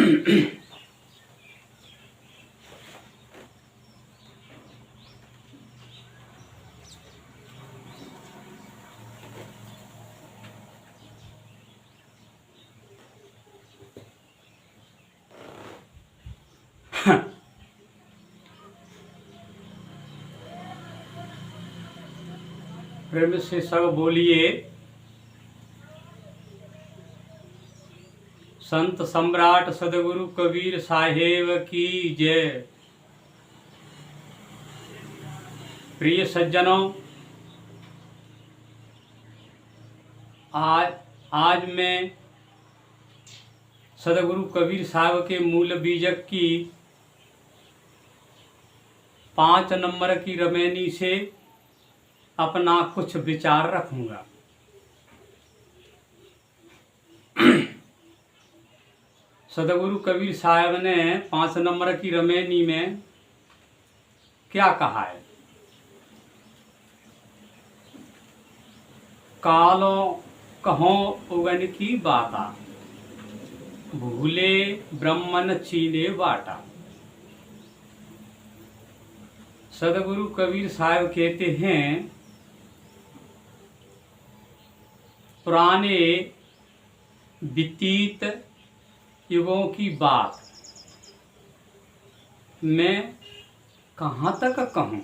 प्रेम से सब बोलिए संत सम्राट सदगुरु कबीर साहेब की जय। प्रिय सज्जनों, आज मैं सदगुरु कबीर साहब के मूल बीजक की 5 नंबर की रमैनी से अपना कुछ विचार रखूंगा। सदगुरु कबीर साहब ने 5 नंबर की रमैनी में क्या कहा है? कालो कहो उगन की बाता, भूले ब्रह्मन चीने बाटा। सदगुरु कबीर साहब कहते हैं, पुराने व्यतीत युगों की बात मैं कहाँ तक कहूँ।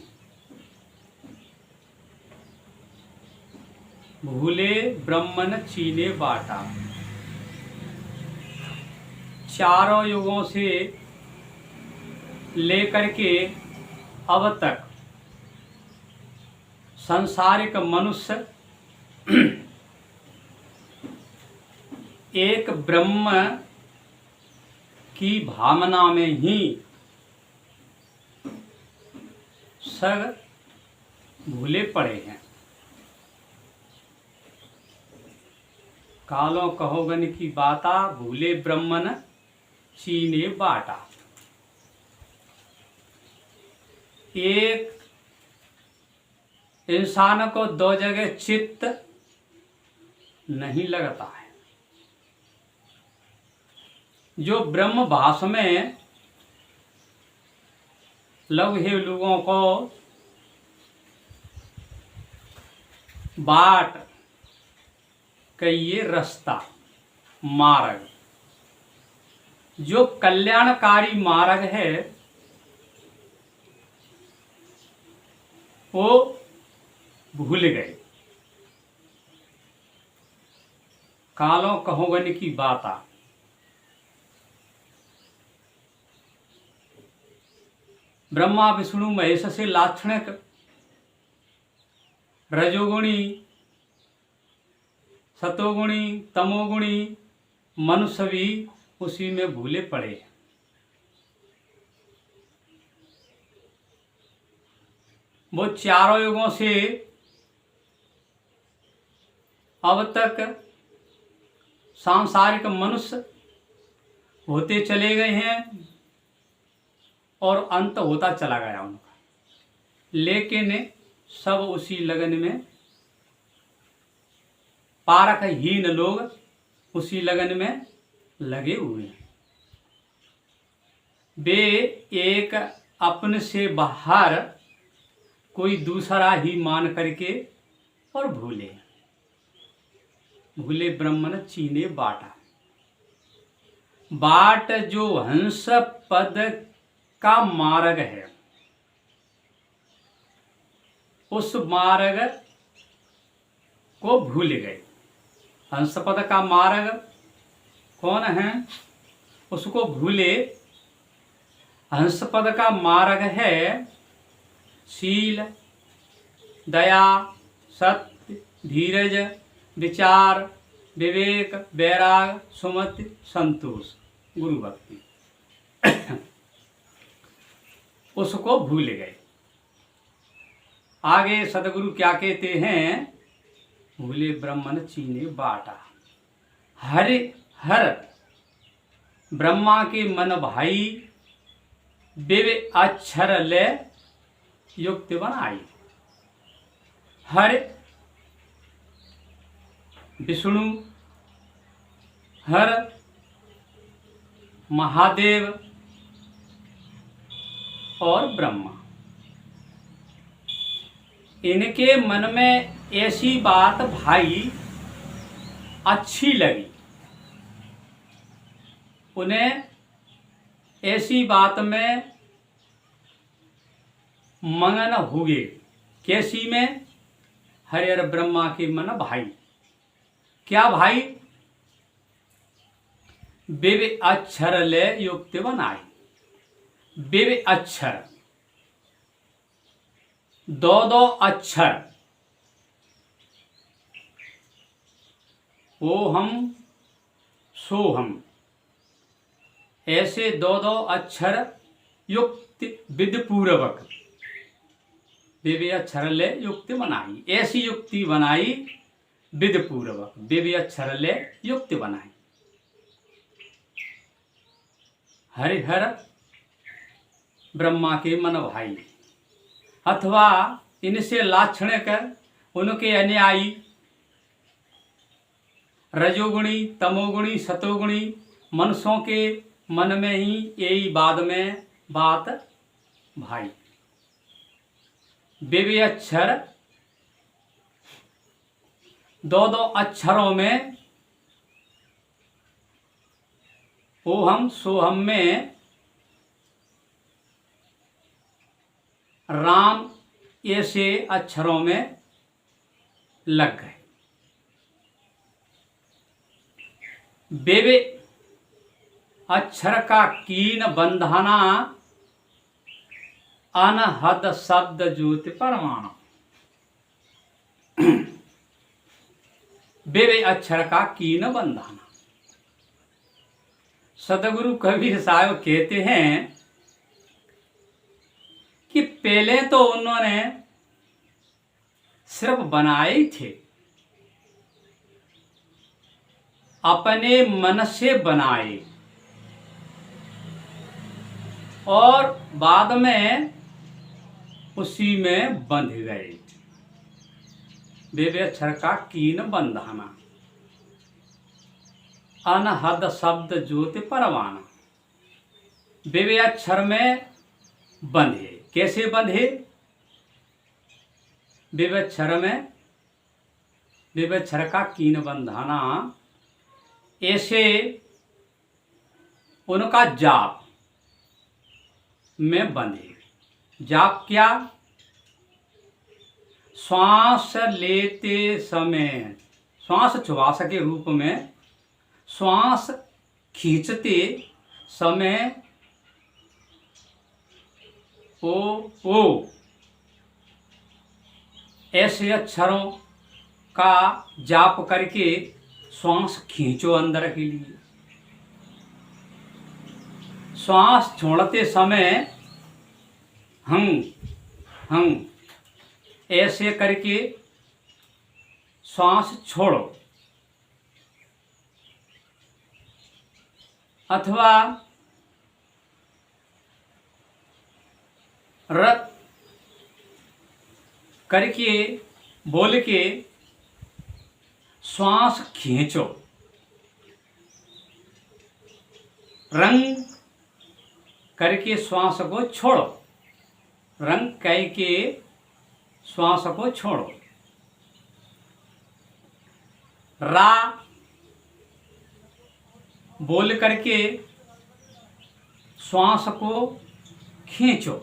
भूले ब्रह्मन चीने बाटा। चारों युगों से लेकर के अब तक संसारिक मनुष्य एक ब्रह्म की भावना में ही सब भूले पड़े हैं। कालो कहोगन की बाता, भूले ब्रह्मन चीने बाटा। एक इंसान को 2 जगह चित्त नहीं लगता है। जो ब्रह्म भाष में लौहे लोगों को बाट कहिए, रास्ता, मार्ग, जो कल्याणकारी मार्ग है वो भूल गए। कालो कहोगन की बाता। ब्रह्मा विष्णु महेश से लाक्षणिक रजोगुणी, सतोगुणी, तमोगुणी मनुष्य भी उसी में भूले पड़े हैं। वो चारों युगों से अब तक सांसारिक मनुष्य होते चले गए हैं और अंत होता चला गया उनका, लेकिन सब उसी लगन में, पारखहीन लोग उसी लगन में लगे हुए हैं। वे एक अपने से बाहर कोई दूसरा ही मान करके और भूले ब्रह्मन चीने बाटा। बाट जो हंस पद का मार्ग है, उस मार्ग को भूल गए। हंस पद का मार्ग कौन है? उसको भूले। हंस पद का मार्ग है शील, दया, सत्य, धीरज, विचार, विवेक, वैराग, सुमति, संतोष, गुरु भक्ति। उसको भूल गए। आगे सदगुरु क्या कहते हैं? भूले ब्रह्मन चीने बाटा। हर ब्रह्मा के मन भाई, बेवे अक्षर ले युक्त बनाई। हर विष्णु, हर महादेव और ब्रह्मा, इनके मन में ऐसी बात भाई अच्छी लगी। उन्हें ऐसी बात में मगन हुए। कैसी में? हरिहर ब्रह्मा के मन भाई। क्या भाई? बेबे अक्षर ले युक्त बनाई। बेबे अक्षर, दो अक्षर, ओहम सोहम, ऐसे दो अक्षर युक्त विधिपूर्वक बेबे अक्षर ले युक्ति बनाई। ऐसी युक्ति बनाई विधिपूर्वक, बेबे अक्षर ले युक्ति बनाई। हरिहर ब्रह्मा के मन भाई, अथवा इनसे लाक्षणिक उनके अनुयायी रजोगुणी, तमोगुणी, सतोगुणी मनुष्यों के मन में ही यही बाद में बात भाई। बेबे अक्षर दो अक्षरों में ओहम सोहम में राम ऐसे अक्षरों में लग गए। बेबे अक्षर का कीन बंधाना अनहद शब्द ज्योति परमाणु। बेबे अक्षर का कीन बंधाना। सतगुरु कबीर साहब कहते हैं कि पहले तो उन्होंने सिर्फ बनाए ही थे, अपने मन से बनाए, और बाद में उसी में बंध गए। बेबे अक्षर का कीन बंधाना, अनहद शब्द ज्योति परवाना। बेबे अक्षर में बंधे। कैसे बंधे? बेबे अक्षर में, बेबे अक्षर का कीन बंधाना, ऐसे उनका जाप में बंधे। जाप क्या? श्वास लेते समय, श्वास श्वास के रूप में श्वास खींचते समय ओ ऐसे अक्षरों का जाप करके श्वास खींचो अंदर के लिए। श्वास छोड़ते समय हम ऐसे करके श्वास छोड़ो, अथवा र करके बोल के श्वास खींचो। रंग करके श्वास को छोड़ो। रंग कह के श्वास को छोड़ो। रा बोल करके श्वास को खींचो।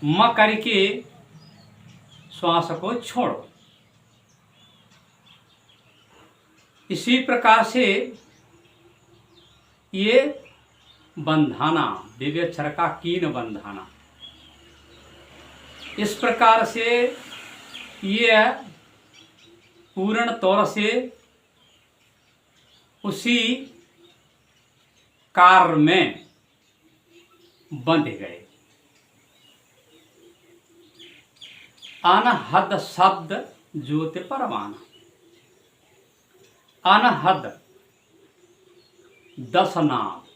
म करके श्वास को छोड़ो। इसी प्रकार से ये बंधाना, बेबे अक्षर का कीन बंधाना, इस प्रकार से ये पूर्ण तौर से उसी कार्य में बंध गए। अनहद शब्द ज्योति परमाना। अनहद 10 नाद,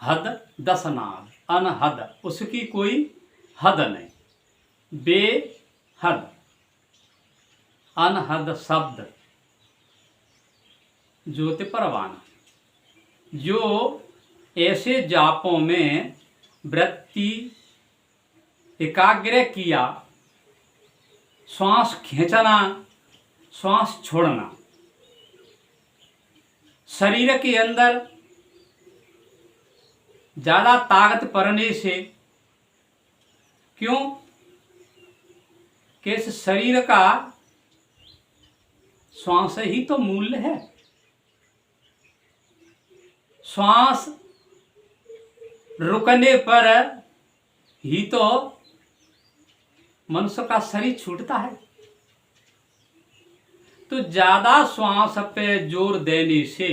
हद 10 नाद, अनहद उसकी कोई हद नहीं, बेहद। अनहद शब्द ज्योति परवाना। जो ऐसे जापों में वृत्ति एकाग्र किया, श्वास खींचना, श्वास छोड़ना, शरीर के अंदर ज्यादा ताकत पड़ने से, क्यों कि इस शरीर का श्वास ही तो मूल्य है। श्वास रुकने पर ही तो मनुष्य का शरीर छूटता है। तो ज्यादा श्वास पे जोर देने से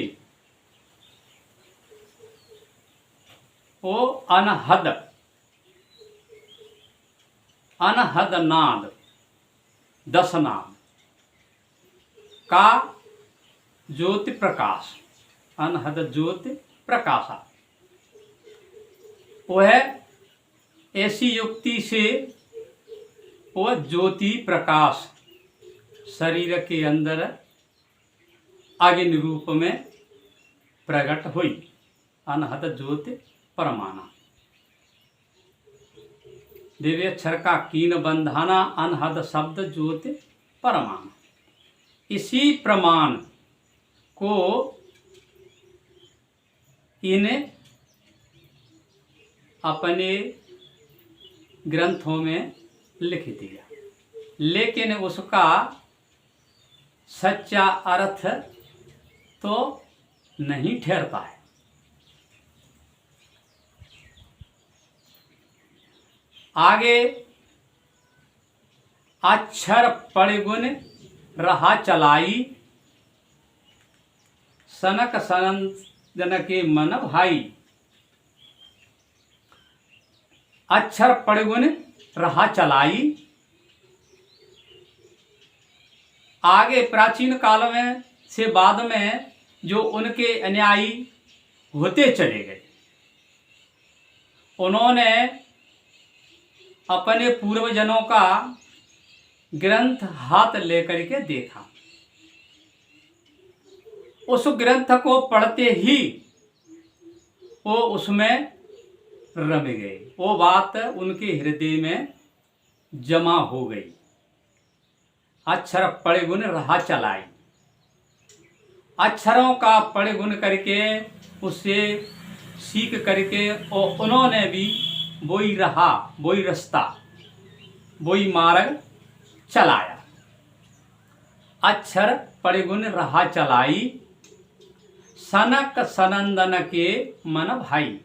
वो अनहद नाद, 10 नाद का ज्योति प्रकाश, अनहद ज्योति प्रकाशा, वह ऐसी युक्ति से वह ज्योति प्रकाश शरीर के अंदर अग्नि रूप में प्रकट हुई। अनहद ज्योति परमाना। दिव्य अक्षर का कीन बंधाना, अनहद शब्द ज्योति परमाना। इसी प्रमाण को इन्हें अपने ग्रंथों में लिख दिया, लेकिन उसका सच्चा अर्थ तो नहीं ठहरता है। आगे अक्षर पड़गुन रहा चलाई, सनक सनंदन के मन भाई। अक्षर पड़गुन रहा चलाई, आगे प्राचीन काल में से बाद में जो उनके अनुयायी होते चले गए, उन्होंने अपने पूर्वजनों का ग्रंथ हाथ लेकर के देखा। उस ग्रंथ को पढ़ते ही वो उसमें रम गए, वो बात उनके हृदय में जमा हो गई। अक्षर पड़गुन रहा चलाई, अक्षरों का पड़गुन करके उससे सीख करके और उन्होंने भी वही रहा, वही रास्ता, वही मार्ग चलाया। अक्षर पड़गुन रहा चलाई, सनक सनंदन के मन भाई।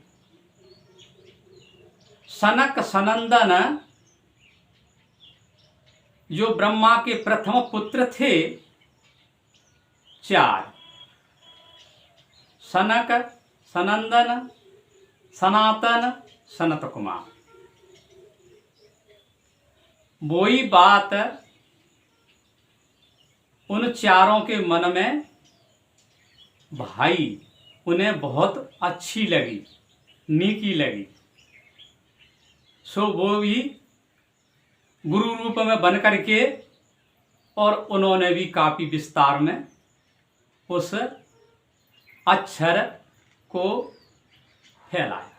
सनक सनंदन जो ब्रह्मा के प्रथम पुत्र थे 4, सनक, सनंदन, सनातन, सनत कुमार। वही बात उन चारों के मन में भाई, उन्हें बहुत अच्छी लगी, नीकी लगी। सो वो भी गुरु रूप में बन करके और उन्होंने भी काफी विस्तार में उस अक्षर को फैलाया।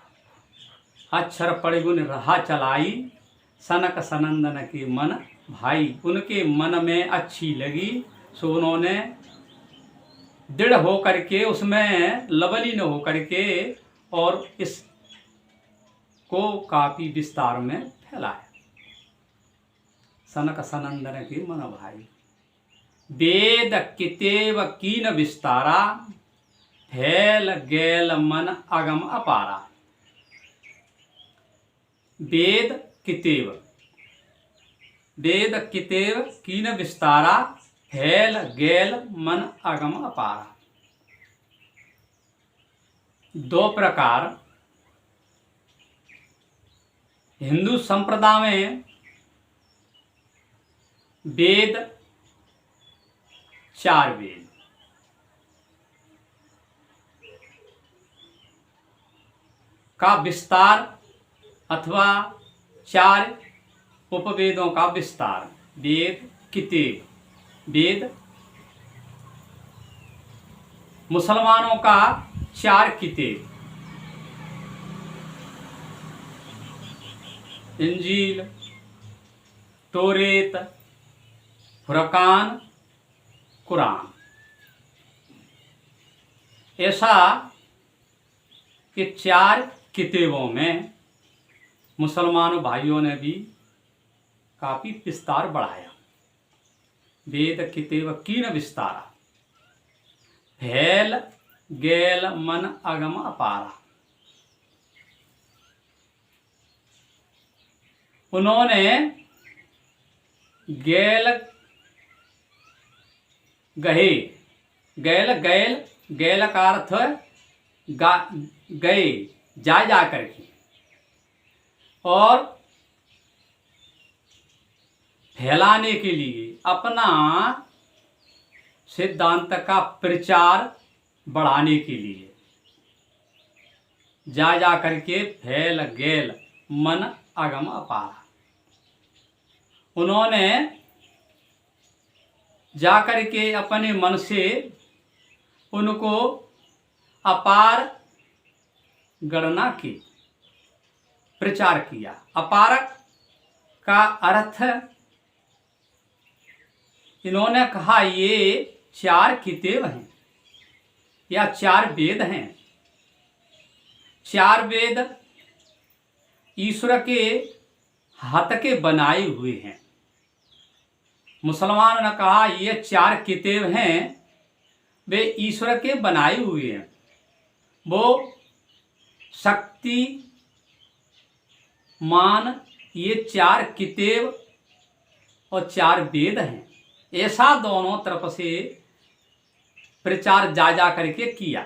अक्षर पड़गुन रहा चलाई, सनक सनंदन के मन भाई। उनके मन में अच्छी लगी, सो उन्होंने दृढ़ हो करके उसमें लवलीन हो करके और इस को काफी विस्तार में फैलाया। सनक सनंदन के मन भाई। वेद कितेव कीन विस्तारा, फैल गैल मन अगम अपारा। वेद कितेव, वेद कितेव कीन विस्तारा, फैल गैल मन अगम अपारा। 2 प्रकार हिंदू संप्रदाय में वेद, 4 वेद। का विस्तार अथवा 4 उपवेदों का विस्तार। वेद कितेव, वेद मुसलमानों का 4 किताब, इंजील, तौरेत, फुरकान, कुरान। ऐसा कि 4 किताबों में मुसलमान भाइयों ने भी काफ़ी विस्तार बढ़ाया। वेद किताब कीन विस्तारा, फैल गैल मन अगम अपारा। उन्होंने गैल गहे, गैल गैल गैल का अर्थ गए, जा करके, और फैलाने के लिए, अपना सिद्धांत का प्रचार बढ़ाने के लिए, जा करके फैल गैल मन अगम अपारा। उन्होंने जा करके अपने मन से उनको अपार गणना की, प्रचार किया। अपारक का अर्थ इन्होंने कहा ये 4 किताब हैं या 4 वेद हैं। 4 वेद ईश्वर के हाथ के बनाए हुए हैं। मुसलमान ने कहा ये 4 किताब हैं, वे ईश्वर के बनाए हुए हैं। वो शक्ति मान ये 4 किताब और 4 वेद हैं। ऐसा दोनों तरफ से प्रचार जा करके किया।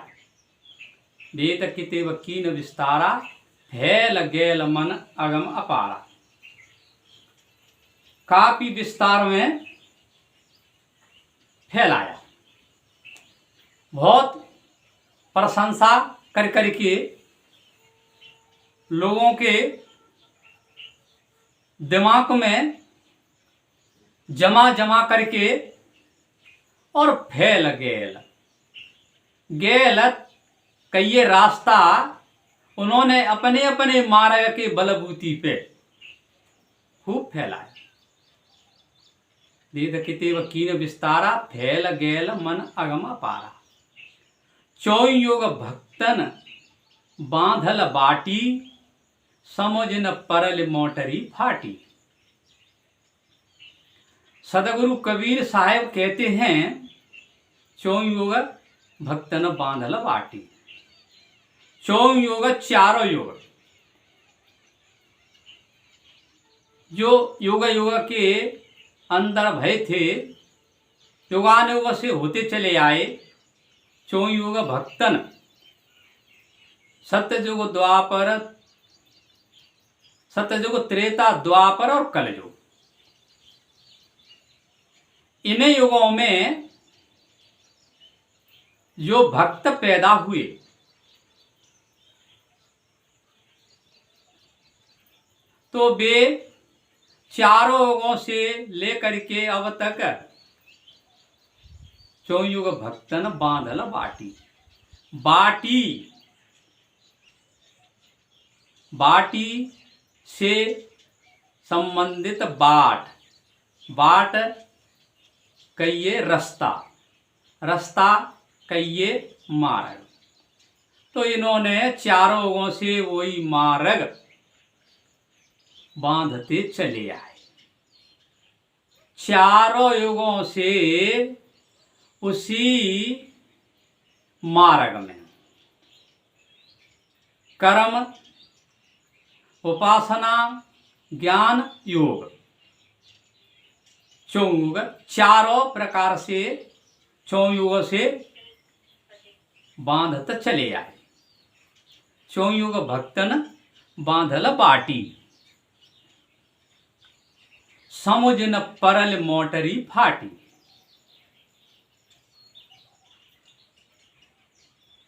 वेद किताब कीन विस्तारा, फैल गैल मन अगम अपारा। काफी विस्तार में फैलाया, बहुत प्रशंसा कर करके लोगों के दिमाग में जमा करके, और फैल गैल गैल का ये रास्ता उन्होंने अपने अपने मार्ग के बलबूती पे खूब फैलाया। वेद किताब कीन विस्तारा, फैल गैल मन अगम अपारा। 4 युग भक्तन बांधल बाटी, समझ न परल मोटरी फाटी। सदगुरु कबीर साहब कहते हैं 4 युग भक्तन बांधल बाटी। 4 युग, 4 युग, जो युग युग के अंदर भय थे, युगानुयुग से होते चले आए। 4 युग भक्तन, सत्ययुग द्वापर, सत्ययुग त्रेता द्वापर और कलयुग, इन युगों में जो भक्त पैदा हुए, तो वे 4 युगों से लेकर के अब तक 4 युग भक्तन बांधल बाटी। बाटी, बाटी से संबंधित बाट, बाट कहिए रास्ता, रास्ता कहिए मार्ग। तो इन्होंने 4 युगों से वही मार्ग बांधते चले आए। 4 युगों से उसी मार्ग में कर्म, उपासना, ज्ञान, योग, 4 युग, 4 प्रकार से 4 युगों से बांधते चले आए। 4 युग भक्तन बांधल बाटी, समझ न परल मोटरी फाटी।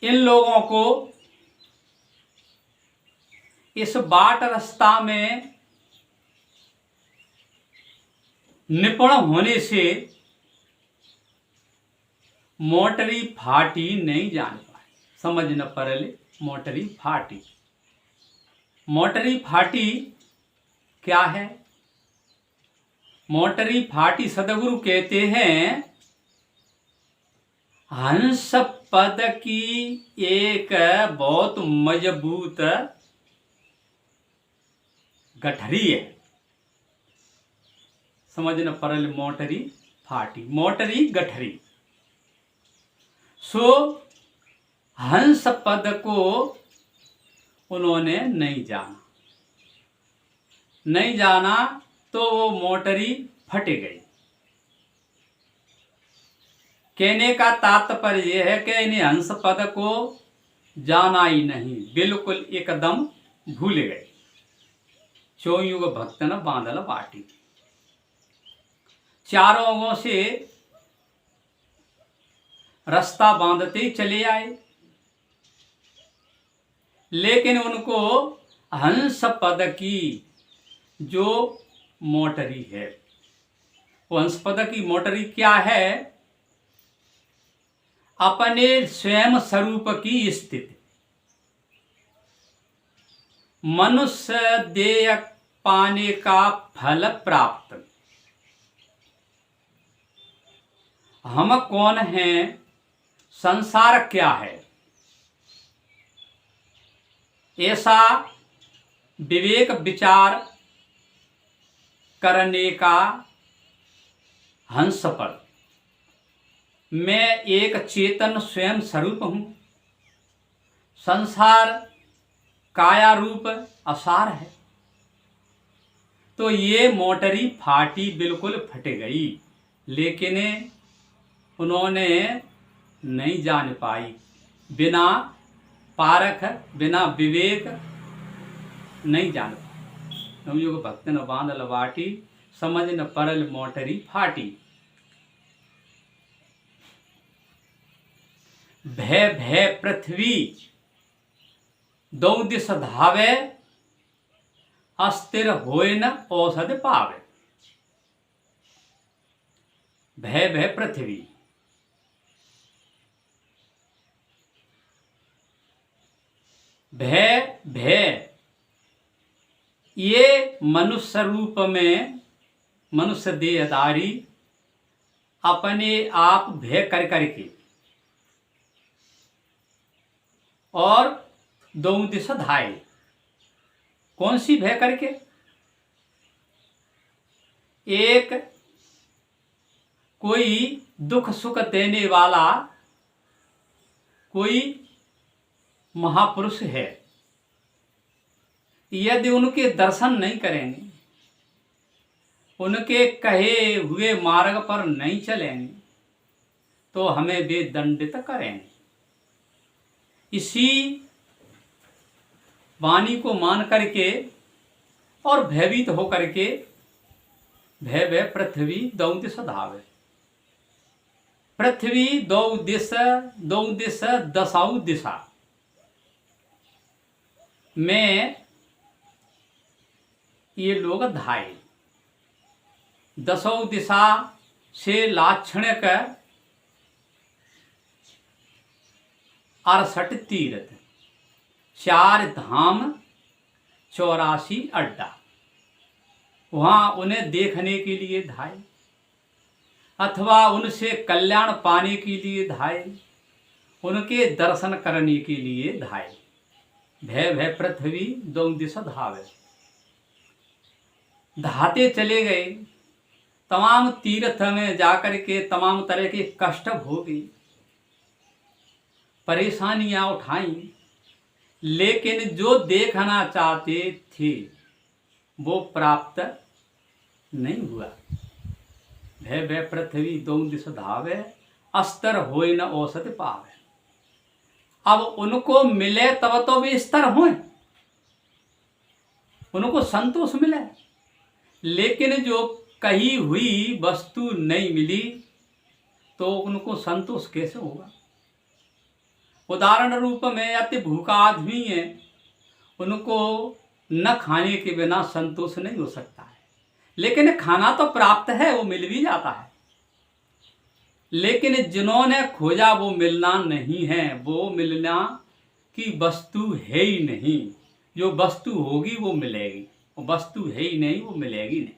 इन लोगों को इस बाट रास्ता में निपुण होने से मोटरी फाटी नहीं जान पाई। समझ न परले मोटरी फाटी। मोटरी फाटी क्या है? मोटरी फाटी सदगुरु कहते हैं हंस पद की एक बहुत मजबूत गठरी है। समझ न परल मोटरी फाटी, मोटरी गठरी। सो हंस पद को उन्होंने नहीं जाना, नहीं जाना तो वो मोटरी फट गई। कहने का तात्पर्य यह है कि इन्हें हंस पद को जाना ही नहीं, बिल्कुल एकदम भूल गए। चौयुग भक्त न बांधल बाटी। चारों ओर से रास्ता बांधते चले आए, लेकिन उनको हंस पद की जो मोटरी है, वो हंस पद की मोटरी क्या है? अपने स्वयं स्वरूप की स्थिति। मनुष्य देय पाने का फल प्राप्त। हम कौन हैं? संसार क्या है? ऐसा विवेक विचार करने का हंस पर मैं एक चेतन स्वयं स्वरूप हूं। संसार काया रूप असार है। तो ये मोटरी फाटी, बिल्कुल फट गई, लेकिन उन्होंने नहीं जान पाई। बिना पारख, बिना विवेक नहीं जान पाई। नवयुग भक्त न बांधल बाटी, समझ न परल मोटरी फाटी। भय भय पृथ्वी दो दिस धावे, अस्थिर होए न औषध पावे। भय भय पृथ्वी, भय भय ये मनुष्य रूप में मनुष्य देहधारी अपने आप भय कर करके और दो दिश धाये। कौन सी भय करके? एक कोई दुख सुख देने वाला कोई महापुरुष है, यदि उनके दर्शन नहीं करेंगे, उनके कहे हुए मार्ग पर नहीं चलेंगे, तो हमें वे दंडित करेंगे। इसी वाणी को मान करके और भयभीत होकर के भय भय पृथ्वी दो दिश धावे। पृथ्वी दो दिश दसाऊ दिशा में ये लोग धाये। दसों दिशा से लाक्षणिक 68 तीर्थ, 4 धाम, 84 अड्डा, वहां उन्हें देखने के लिए धाये अथवा उनसे कल्याण पाने के लिए धाये, उनके दर्शन करने के लिए धाये। भय भय पृथ्वी दो दिशा धावे। धाते चले गए, तमाम तीर्थ में जाकर के तमाम तरह के कष्ट भोगे, परेशानियां उठाई, लेकिन जो देखना चाहते थे वो प्राप्त नहीं हुआ। भय भय पृथ्वी दो दिश धावे, अस्तर होए न औषध पावे। अब उनको मिले तब तो वे स्तर हों, उनको संतोष मिले, लेकिन जो कही हुई वस्तु नहीं मिली तो उनको संतोष कैसे होगा? उदाहरण रूप में अति भूखा आदमी है, उनको न खाने के बिना संतोष नहीं हो सकता है, लेकिन खाना तो प्राप्त है, वो मिल भी जाता है, लेकिन जिन्होंने खोजा वो मिलना नहीं है, वो मिलना की वस्तु है ही नहीं। जो वस्तु होगी वो मिलेगी, वो वस्तु है ही नहीं, वो मिलेगी नहीं।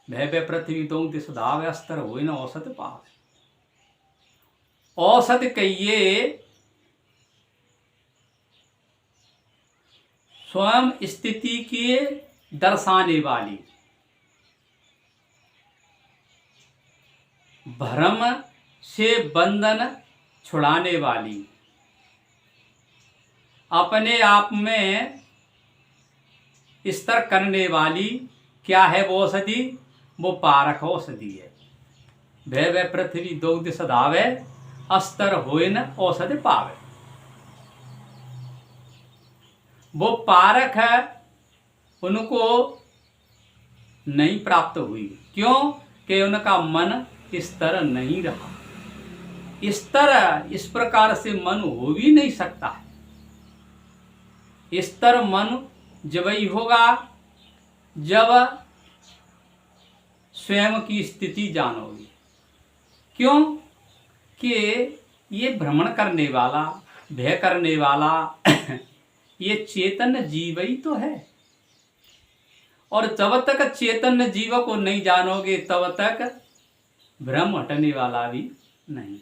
भय भय पृथ्वी दो दिस धावे, अस्तर होई न औसत पावे। औसत कहिए स्वयं स्थिति के दर्शाने वाली, भ्रम से बंधन छुड़ाने वाली, अपने आप में स्तर करने वाली क्या है वो औषधि? वो पारक औषधि है। भय भय पृथ्वी दो दिस धावे, अस्तर होए न औषधि पावे। वो पारक है, उनको नहीं प्राप्त हुई। क्यों? कि उनका मन स्तर नहीं रहा। स्तर इस प्रकार से मन हो भी नहीं सकता है। स्तर मन जब ही होगा जब स्वयं की स्थिति जानोगे। क्यों? कि ये भ्रमण करने वाला, भय करने वाला ये चेतन जीव ही तो है। और जब तक चेतन जीव को नहीं जानोगे तब तक भ्रम हटने वाला भी नहीं।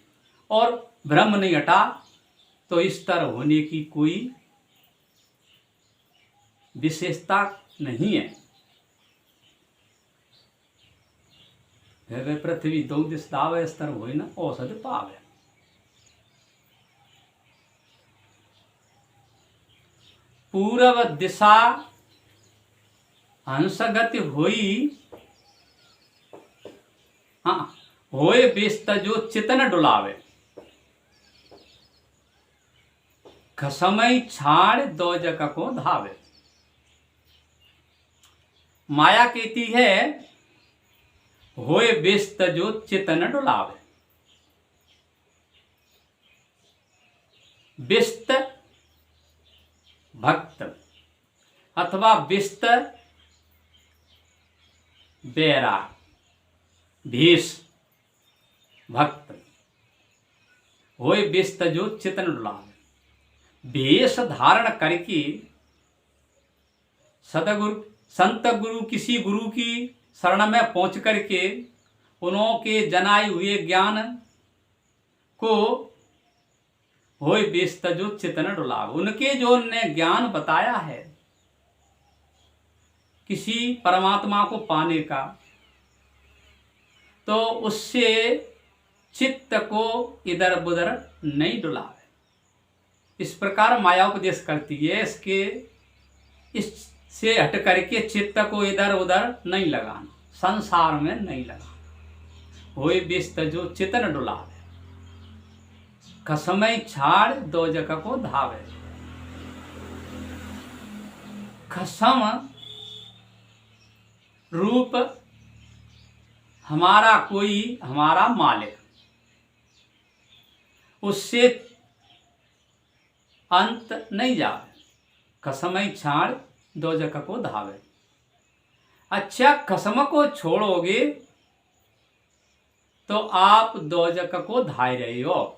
और भ्रम नहीं हटा तो इस तरह होने की कोई विशेषता नहीं है। भय पृथ्वी दो दिस धावे, स्तर होई न औषधि पावे। पूर्व दिशा हंसगति होई, हाँ, होए बेस्त जो चितन डुलावे। खसमई छाड़ दो जग को धावे। माया कहती है होए बेस्त जो चितन डुलावे। बिस्त भक्त अथवा बिस्त बेरा, भीष भक्त। होए बिस्त जो चितन डुलावे। भेष धारण करके सतगुरु संत गुरु किसी गुरु की शरण में पहुंच करके उनके जनाए हुए ज्ञान को होए बेस्त जो चितन डुलावे। उनके जो उनने ज्ञान बताया है किसी परमात्मा को पाने का, तो उससे चित्त को इधर उधर नहीं डुलावे। इस प्रकार माया उपदेश करती है। इससे हट करके चित्त को इधर उधर नहीं लगाना, संसार में नहीं लगाना। होए बेस्त जो चितन डुलावे। खसमई छाड़ दो जग को धावे। खसम रूप हमारा कोई, हमारा मालिक, उससे अंत नहीं जावे। खसमई छाड़ दो जग को धावे। अच्छा, खसम को छोड़ोगे तो आप दो जग को धाए रहे हो।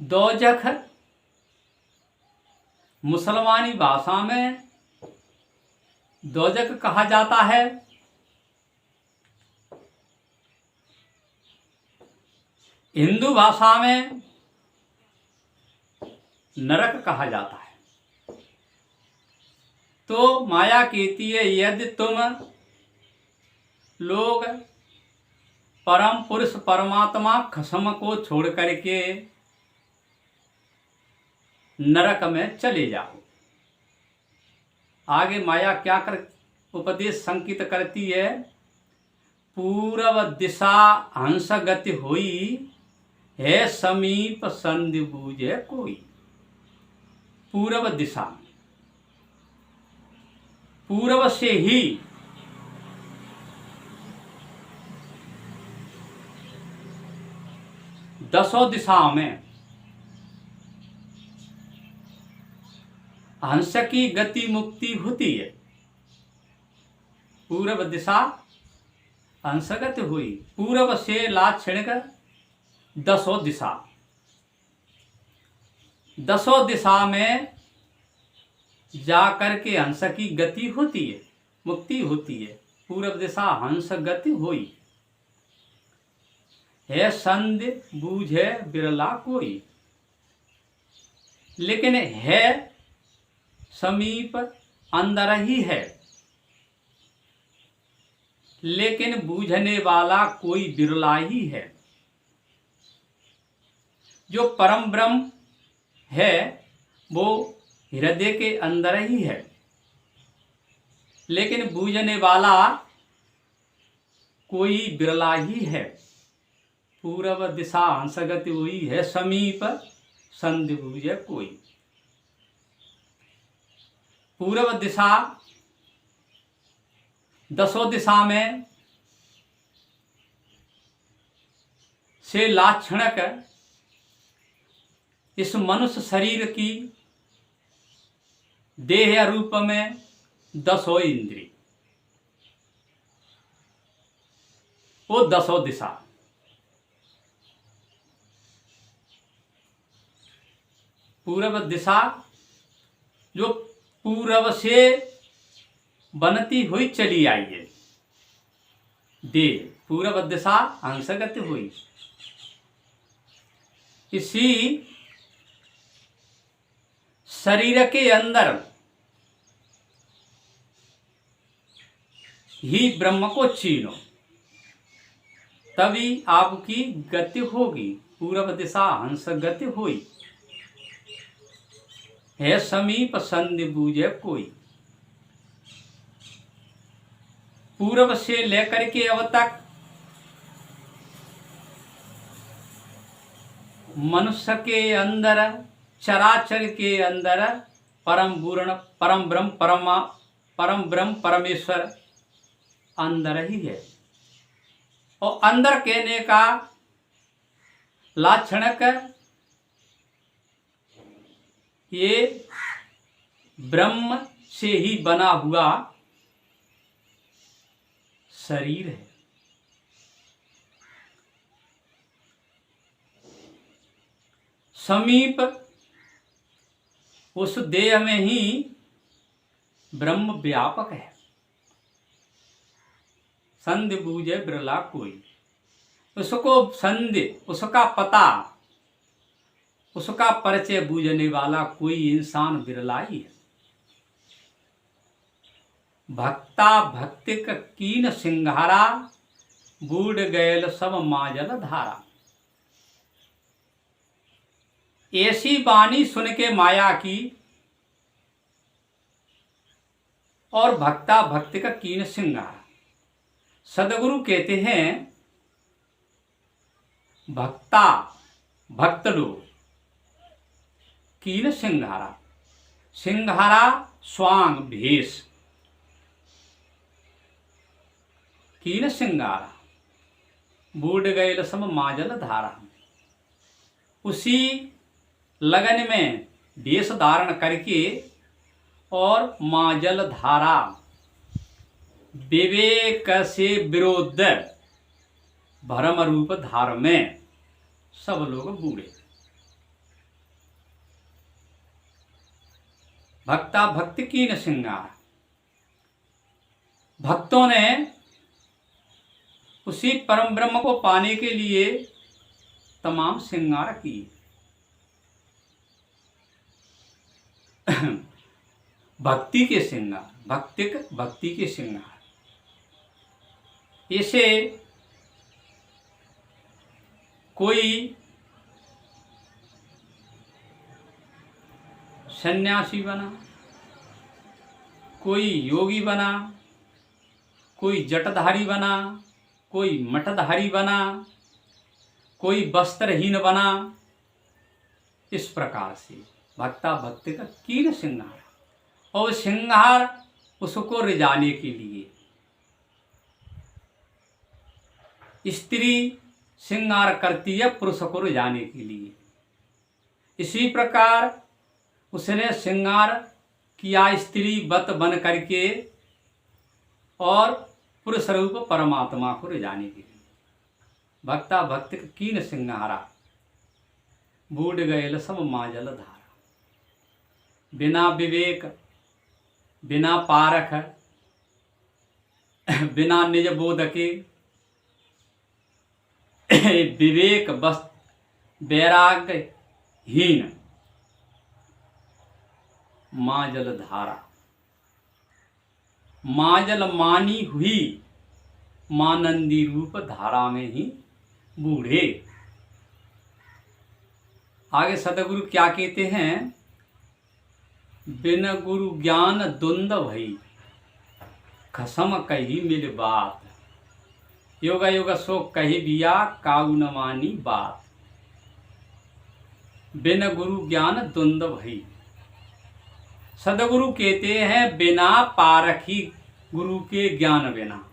दोजख मुसलमानी भाषा में दोजख कहा जाता है। हिंदू भाषा में नरक कहा जाता है। तो माया कहती है यदि तुम लोग परम पुरुष परमात्मा खसम को छोड़ करके नरक में चले जाओ। आगे माया क्या कर उपदेश संकित करती है? पूर्व दिशा हंस गति होई, है समीप संधि बूझे कोई। पूर्व दिशा, पूर्व से ही दसों दिशाओं में हंस की गति मुक्ति होती है। पूर्व दिशा हंसगत हुई। पूरब से लाक्षणिक दसों दिशा, दसों दिशा में जाकर के हंस की गति होती है, मुक्ति होती है। पूरब दिशा हंस गति हुई है, संधि बूझे बिरला कोई। लेकिन है समीप अंदर ही है, लेकिन बूझने वाला कोई बिरला ही है। जो परम ब्रह्म है वो हृदय के अंदर ही है, लेकिन बूझने वाला कोई बिरला ही है। पूरब दिशा हंसगति हुई है, समीप संधि बूझे कोई। पूरब दिशा दसों दिशा में से लाक्षणिक इस मनुष्य शरीर की देह रूप में दसों इंद्रिय, वो दसों दिशा। पूरब दिशा जो पूरब से बनती हुई चली आई है देह, पूरब दिशा हंसगति हुई। इसी शरीर के अंदर ही ब्रह्म को चीनो, तभी आपकी गति होगी। पूरब दिशा हंस गति हुई है, समीप संधि बूझे कोई। पूरब से लेकर के अब तक मनुष्य के अंदर, चराचर के अंदर परम ब्रह्म परमेश्वर अंदर ही है। और अंदर कहने का लाक्षणिक ये ब्रह्म से ही बना हुआ शरीर है। समीप उस देह में ही ब्रह्म व्यापक है। संधि बूझे बिरला कोई, उसको संधि, उसका पता, उसका परिचय बूझने वाला कोई इंसान बिरला ही है। भक्ता भक्तिक कीन सिंघारा, बूढ़ गैल सब माजल धारा। ऐसी वाणी सुन के माया की और भक्ता भक्ति का कीन सिंगारा। सदगुरु कहते हैं भक्ता भक्त लोग कीन सिंघारा, सिंघारा स्वांग भेष, कीन सिंगारा बूढ़ गैल सब माजल धारा। उसी लगन में वेश धारण करके और माजल धारा, विवेक से विरोध भ्रम रूप धार में सब लोग बूढ़े। भक्ता भक्ति कीन सिंगार, भक्तों ने उसी परम ब्रह्म को पाने के लिए तमाम श्रृंगार किए। भक्ति के श्रृंगार, भक्ति के श्रृंगार। इसे कोई सन्यासी बना, कोई योगी बना, कोई जटधारी बना, कोई मठधारी बना, कोई वस्त्रहीन बना। इस प्रकार से भक्ता भक्ति का कीन श्रृंगार, और श्रृंगार उसको रिझाने के लिए स्त्री श्रृंगार करती है पुरुष को रिझाने के लिए। इसी प्रकार उसने श्रृंगार किया स्त्री वत बन करके और पुरुष रूप परमात्मा को रिजाने के लिए। भक्ता भक्त कीन सिंहारा, बूढ़ गयल सब माजल धारा। बिना विवेक बिना पारख बिना निज बोध के, विवेक बस वैराग्य हीन माजल धारा। माजल मानी हुई मानंदी रूप धारा में ही बूढ़े। आगे सतगुरु क्या कहते हैं, बिन गुरु ज्ञान द्वंद भई खसम कही मिल बात। योगा योगा सो कही बिया काऊ न मानी बात। बिन गुरु ज्ञान द्वंद भई, सदगुरु कहते हैं बिना पारखी गुरु के ज्ञान बिना,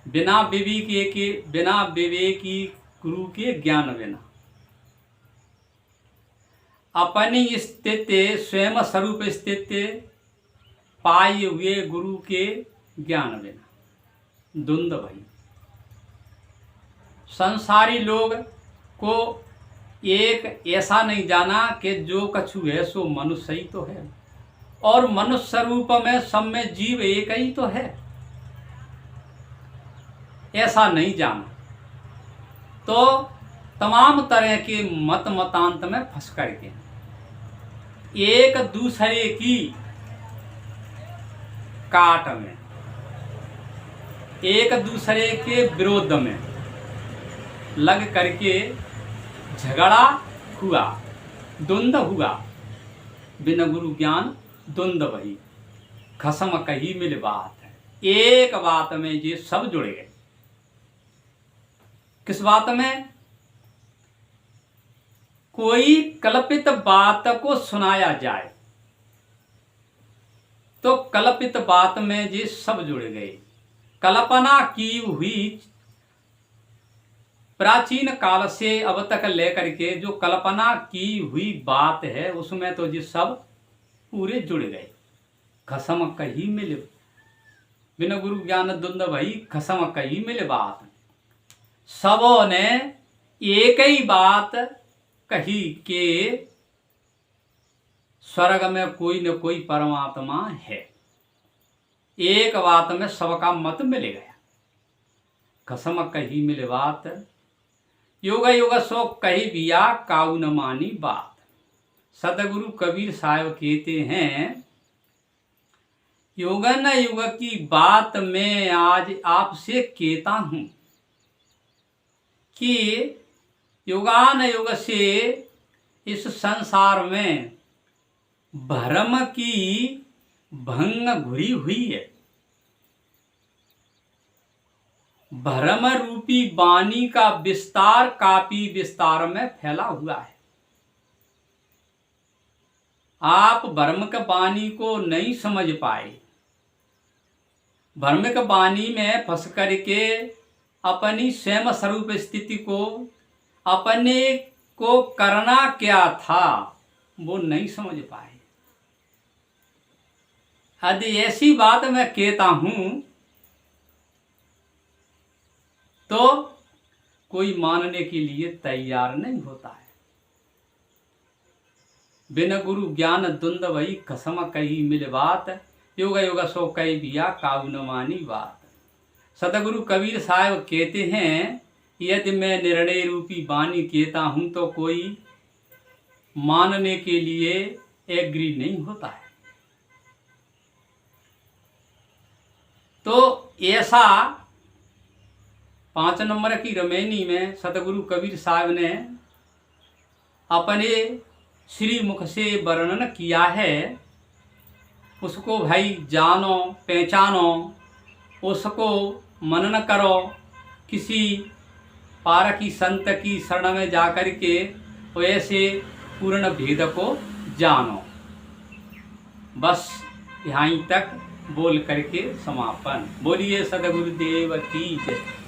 बिना विवेकी गुरु के ज्ञान बिना, अपनी स्थिति स्वयं स्वरूप स्थिति पाए हुए गुरु के ज्ञान बिना द्वंद भई। संसारी लोग को एक ऐसा नहीं जाना कि जो कछु है सो मनुष्य ही तो है, और मनुष्य रूप में सब में जीव एक ही तो है, ऐसा नहीं जाना। तो तमाम तरह के मत मतांत में फंस करके एक दूसरे की काट में, एक दूसरे के विरोध में लग करके झगड़ा हुआ, द्वंद हुआ। बिन गुरु ज्ञान द्वंद भई खसम कही मिल बात है। एक बात में ये सब जुड़ गए। किस बात में? कोई कल्पित बात को सुनाया जाए तो कल्पित बात में ये सब जुड़ गए। कल्पना की हुई प्राचीन काल से अब तक लेकर के जो कल्पना की हुई बात है उसमें तो ये सब पूरे जुड़ गए। खसम कही मिल, बिन गुरु ज्ञान द्वंद भई खसम कही मिल बात। सबों ने एक ही बात कही कि स्वर्ग में कोई न कोई परमात्मा है। एक बात में सबका मत मिल गया। खसम कही मिल बात, योगा योगा सो कही बिया काऊ न मानी बात। सतगुरु कबीर साहब कहते हैं, योगा न युग की बात मैं आज आपसे कहता हूं कि युगान युग से इस संसार में भ्रम की भंग घुरी हुई है। भ्रम रूपी वाणी का विस्तार काफी विस्तार में फैला हुआ है। आप भ्रमक वाणी को नहीं समझ पाए। भ्रमक वाणी में फंस करके अपनी स्वयं स्वरूप स्थिति को, अपने को करना क्या था वो नहीं समझ पाए। यदि ऐसी बात मैं कहता हूं तो कोई मानने के लिए तैयार नहीं होता है। बिन गुरु ज्ञान द्वंद भई खसम कही मिल बात। योगा योगा सो कही बिया काऊ न मानी बात। सतगुरु कबीर साहब कहते हैं, यदि मैं निर्णय रूपी वाणी कहता हूं तो कोई मानने के लिए एग्री नहीं होता है। तो ऐसा 5 नंबर की रमैनी में सतगुरु कबीर साहब ने अपने श्री मुख से वर्णन किया है। उसको भाई जानो, पहचानो, उसको मनन करो। किसी पारखी संत की शरण में जाकर के वैसे पूर्ण भेद को जानो। बस यहाँ तक बोल करके समापन। बोलिए सद्गुरुदेव की जय।